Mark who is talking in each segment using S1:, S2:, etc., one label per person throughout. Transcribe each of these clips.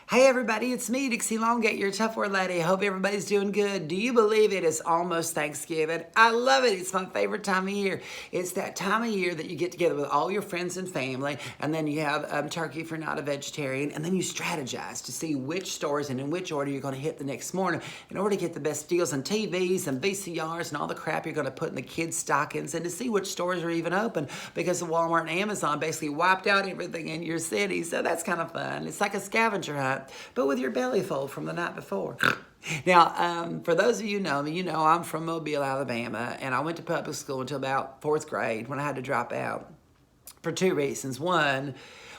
S1: Hey everybody, it's me, Dixie Longate, your tough word lady. I hope everybody's doing good. Do you believe it is almost Thanksgiving? I love it. It's my favorite time of year. It's that time of year that you get together with all your friends and family, and then you have turkey if you're not a vegetarian, and then you strategize to see which stores and in which order you're going to hit the next morning in order to get the best deals on TVs and VCRs and all the crap you're going to put in the kids' stockings, and to see which stores are even open because the Walmart and Amazon basically wiped out everything in your city. So that's kind of fun. It's like a scavenger hunt, but with your belly full from the night before. Now, for those of you who know me, you know I'm from Mobile, Alabama, and I went to public school until about fourth grade when I had to drop out for two reasons. One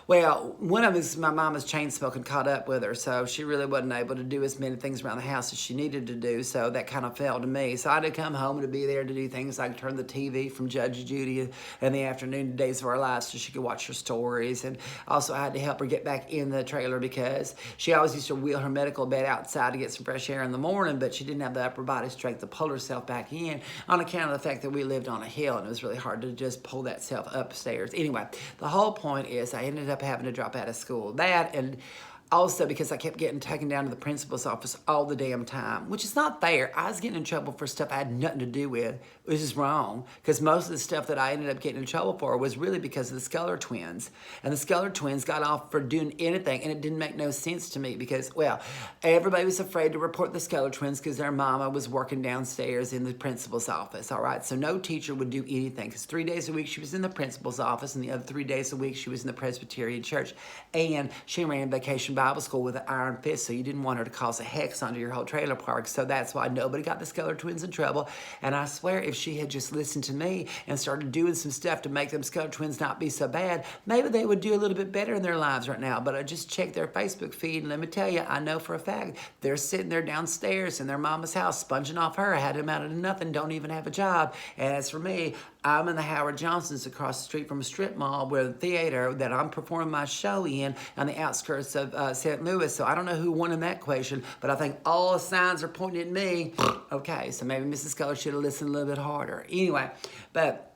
S1: of them is my mama's chain smoking caught up with her, so she really wasn't able to do as many things around the house as she needed to do, so that kind of fell to me. So I had to come home to be there to do things like turn the TV from Judge Judy in the afternoon to Days of Our Lives so she could watch her stories, and also I had to help her get back in the trailer because she always used to wheel her medical bed outside to get some fresh air in the morning, but she didn't have the upper body strength to pull herself back in on account of the fact that we lived on a hill, and it was really hard to just pull that self upstairs. Anyway, the whole point is I ended up having to drop out of school. That, and also because I kept getting taken down to the principal's office all the damn time, which is not fair. I was getting in trouble for stuff I had nothing to do with, which is wrong, because most of the stuff that I ended up getting in trouble for was really because of the Sculler twins. And the Sculler twins got off for doing anything, and it didn't make no sense to me because, well, everybody was afraid to report the Sculler twins because their mama was working downstairs in the principal's office, all right? So no teacher would do anything because 3 days a week she was in the principal's office, and the other 3 days a week she was in the Presbyterian church. And she ran vacation Bible school with an iron fist, so you didn't want her to cause a hex onto your whole trailer park. So that's why nobody got the Sculler twins in trouble. And I swear, if she had just listened to me and started doing some stuff to make them Sculler twins not be so bad, maybe they would do a little bit better in their lives right now. But I just checked their Facebook feed, and let me tell you, I know for a fact they're sitting there downstairs in their mama's house, sponging off her, had them out of nothing, don't even have a job. And as for me, I'm in the Howard Johnsons across the street from a strip mall where the theater that I'm performing my show in on the outskirts of St. Louis. So I don't know who won in that equation, but I think all the signs are pointing at me. Okay, so maybe Mrs. Sculler should have listened a little bit harder. Anyway, but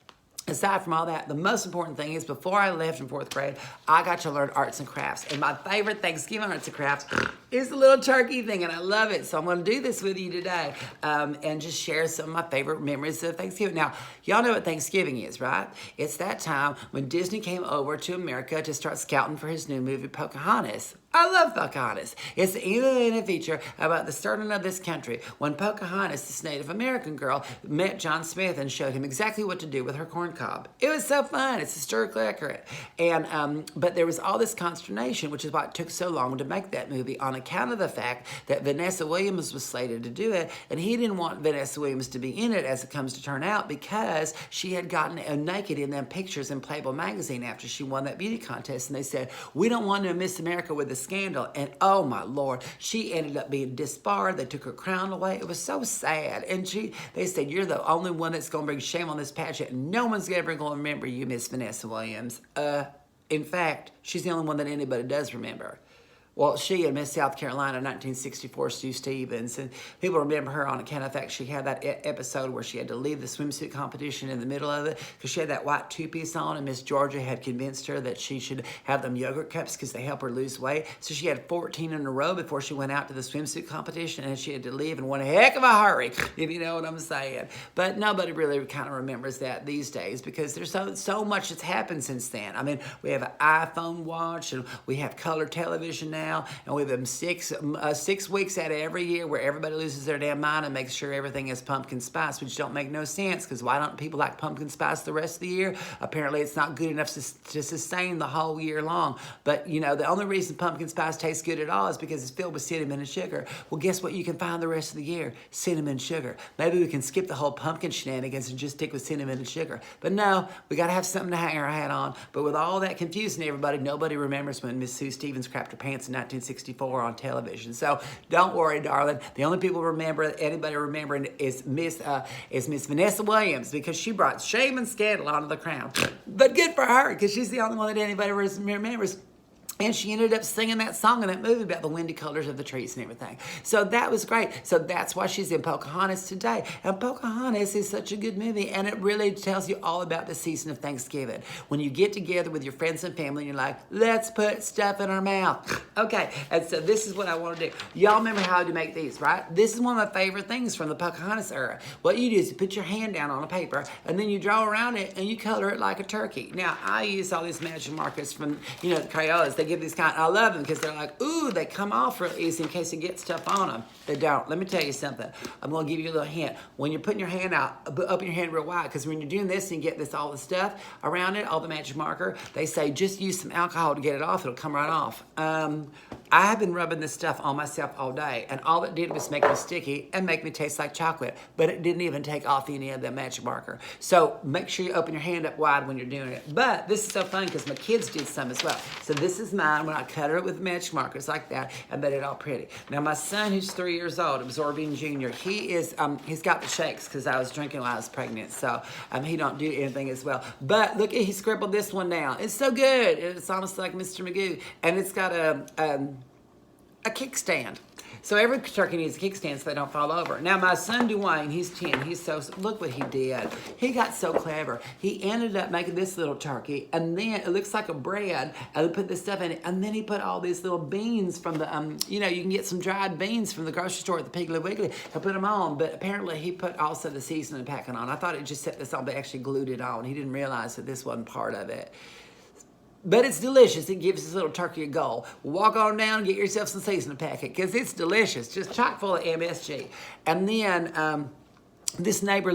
S1: aside from all that, the most important thing is before I left in fourth grade, I got to learn arts and crafts. And my favorite Thanksgiving arts and crafts is the little turkey thing, and I love it. So I'm going to do this with you today and just share some of my favorite memories of Thanksgiving. Now, y'all know what Thanksgiving is, right? It's that time when Disney came over to America to start scouting for his new movie, Pocahontas. I love Pocahontas. It's the end feature about the starting of this country when Pocahontas, this Native American girl, met John Smith and showed him exactly what to do with her corn cob. It was so fun. It's historically accurate. And but there was all this consternation, which is why it took so long to make that movie, on account of the fact that Vanessa Williams was slated to do it, and he didn't want Vanessa Williams to be in it, as it comes to turn out, because she had gotten naked in them pictures in Playboy magazine after she won that beauty contest, and they said, we don't want to Miss America with this scandal. And oh my Lord, she ended up being disbarred. They took her crown away. It was so sad. And they said, you're the only one that's going to bring shame on this pageant, and no one's ever going to remember you, Miss Vanessa Williams. In fact, she's the only one that anybody does remember. Well, she and Miss South Carolina in 1964, Stu Stevens, and people remember her on account of the fact she had that episode where she had to leave the swimsuit competition in the middle of it because she had that white two-piece on, and Miss Georgia had convinced her that she should have them yogurt cups because they help her lose weight. So she had 14 in a row before she went out to the swimsuit competition, and she had to leave in one heck of a hurry, if you know what I'm saying. But nobody really kind of remembers that these days because there's so much that's happened since then. I mean, we have an iPhone watch, and we have color television now, and we have them 6 weeks out of every year where everybody loses their damn mind and makes sure everything is pumpkin spice, which don't make no sense because why don't people like pumpkin spice the rest of the year? Apparently it's not good enough to sustain the whole year long. But you know, the only reason pumpkin spice tastes good at all is because it's filled with cinnamon and sugar. Well, guess what you can find the rest of the year? Cinnamon and sugar. Maybe we can skip the whole pumpkin shenanigans and just stick with cinnamon and sugar. But no, we got to have something to hang our hat on. But with all that confusing everybody, nobody remembers when Miss Sue Stevens crapped her pants in 1964 on television. So don't worry, darling. The only people anybody remembering is Miss Vanessa Williams because she brought shame and scandal onto the crown. But good for her because she's the only one that anybody remembers. And she ended up singing that song in that movie about the windy colors of the trees and everything. So that was great. So that's why she's in Pocahontas today. And Pocahontas is such a good movie, and it really tells you all about the season of Thanksgiving. When you get together with your friends and family, and you're like, let's put stuff in our mouth. Okay, and so this is what I want to do. Y'all remember how to make these, right? This is one of my favorite things from the Pocahontas era. What you do is you put your hand down on a paper, and then you draw around it, and you color it like a turkey. Now, I use all these magic markers from, the Crayolas. They give these kind. I love them because they're like, ooh, they come off real easy in case you get stuff on them. They don't. Let me tell you something. I'm going to give you a little hint. When you're putting your hand out, open your hand real wide, because when you're doing this and you get all the stuff around it, all the magic marker, they say just use some alcohol to get it off. It'll come right off. I have been rubbing this stuff on myself all day, and all it did was make me sticky and make me taste like chocolate, but it didn't even take off any of the magic marker. So make sure you open your hand up wide when you're doing it. But this is so fun because my kids did some as well. So this is mine when I cut it with magic markers like that and made it all pretty. Now my son, who's 3 years old, absorbing junior, he is he's got the shakes because I was drinking while I was pregnant, so he don't do anything as well. But look, he scribbled this one down. It's so good. It's almost like Mr. Magoo, and it's got a kickstand. So every turkey needs a kickstand so they don't fall over. Now my son Dwayne, he's 10. Look what he did. He got so clever. He ended up making this little turkey, and then it looks like a bread, and he put this stuff in it, and then he put all these little beans from the, you can get some dried beans from the grocery store at the Piggly Wiggly. He put them on, but apparently he put also the seasoning packing on. I thought it just set this on, but actually glued it on. He didn't realize that this wasn't part of it. But it's delicious. It gives this little turkey a go. Walk on down and get yourself some seasoning packet because it's delicious. Just chock full of MSG. And then this neighbor,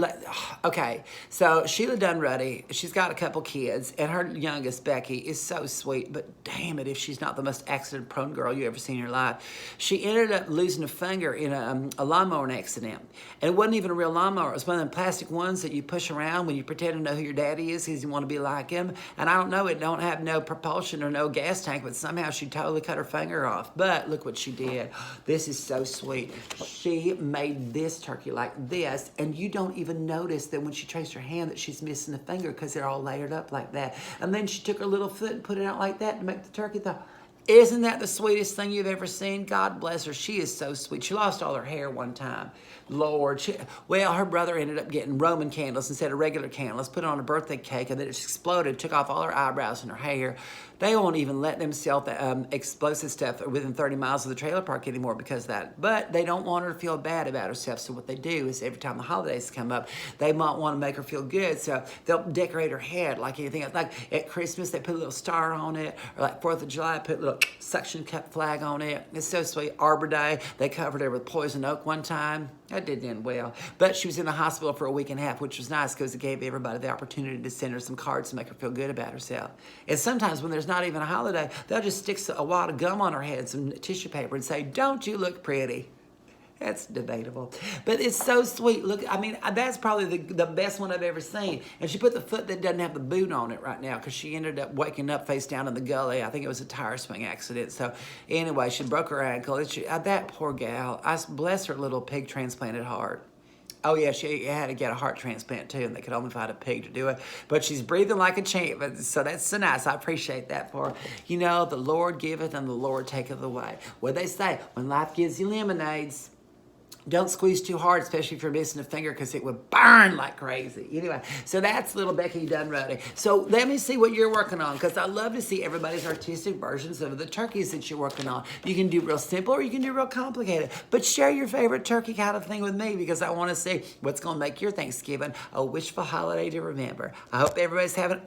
S1: okay, so Sheila Dunruddy, she's got a couple kids, and her youngest, Becky, is so sweet, but damn it if she's not the most accident-prone girl you ever seen in your life. She ended up losing a finger in a lawnmower accident, and it wasn't even a real lawnmower. It was one of them plastic ones that you push around when you pretend to know who your daddy is because you want to be like him, and I don't know, it don't have no propulsion or no gas tank, but somehow she totally cut her finger off. But look what she did. This is so sweet. She made this turkey like this, and you don't even notice that when she traced her hand that she's missing a finger because they're all layered up like that. And then she took her little foot and put it out like that to make the turkey. Isn't that the sweetest thing you've ever seen? God bless her. She is so sweet. She lost all her hair one time. Lord. Her brother ended up getting Roman candles instead of regular candles, put it on a birthday cake, and then it just exploded, took off all her eyebrows and her hair. They won't even let them sell the explosive stuff within 30 miles of the trailer park anymore because of that. But they don't want her to feel bad about herself, so what they do is every time the holidays come up, they might want to make her feel good, so they'll decorate her head like anything else. Like at Christmas, they put a little star on it, or like 4th of July, put a little suction cup flag on it. It's so sweet. Arbor Day, they covered her with poison oak one time. That didn't end well. But she was in the hospital for a week and a half, which was nice because it gave everybody the opportunity to send her some cards to make her feel good about herself. And sometimes when there's not even a holiday, they'll just stick a wad of gum on her head, some tissue paper, and say, "Don't you look pretty?" That's debatable. But it's so sweet. Look, I mean, that's probably the best one I've ever seen. And she put the foot that doesn't have the boot on it right now because she ended up waking up face down in the gully. I think it was a tire swing accident. So anyway, she broke her ankle. That poor gal. I bless her little pig transplanted heart. Oh, yeah, she had to get a heart transplant, too, and they could only find a pig to do it. But she's breathing like a champ, so that's so nice. I appreciate that for her. You know, the Lord giveth and the Lord taketh away. What they say, when life gives you lemonades, don't squeeze too hard, especially if you're missing a finger, because it would burn like crazy. Anyway, so that's little Becky Dunruddy. So let me see what you're working on, because I love to see everybody's artistic versions of the turkeys that you're working on. You can do real simple or you can do real complicated. But share your favorite turkey kind of thing with me, because I want to see what's going to make your Thanksgiving a wishful holiday to remember. I hope everybody's having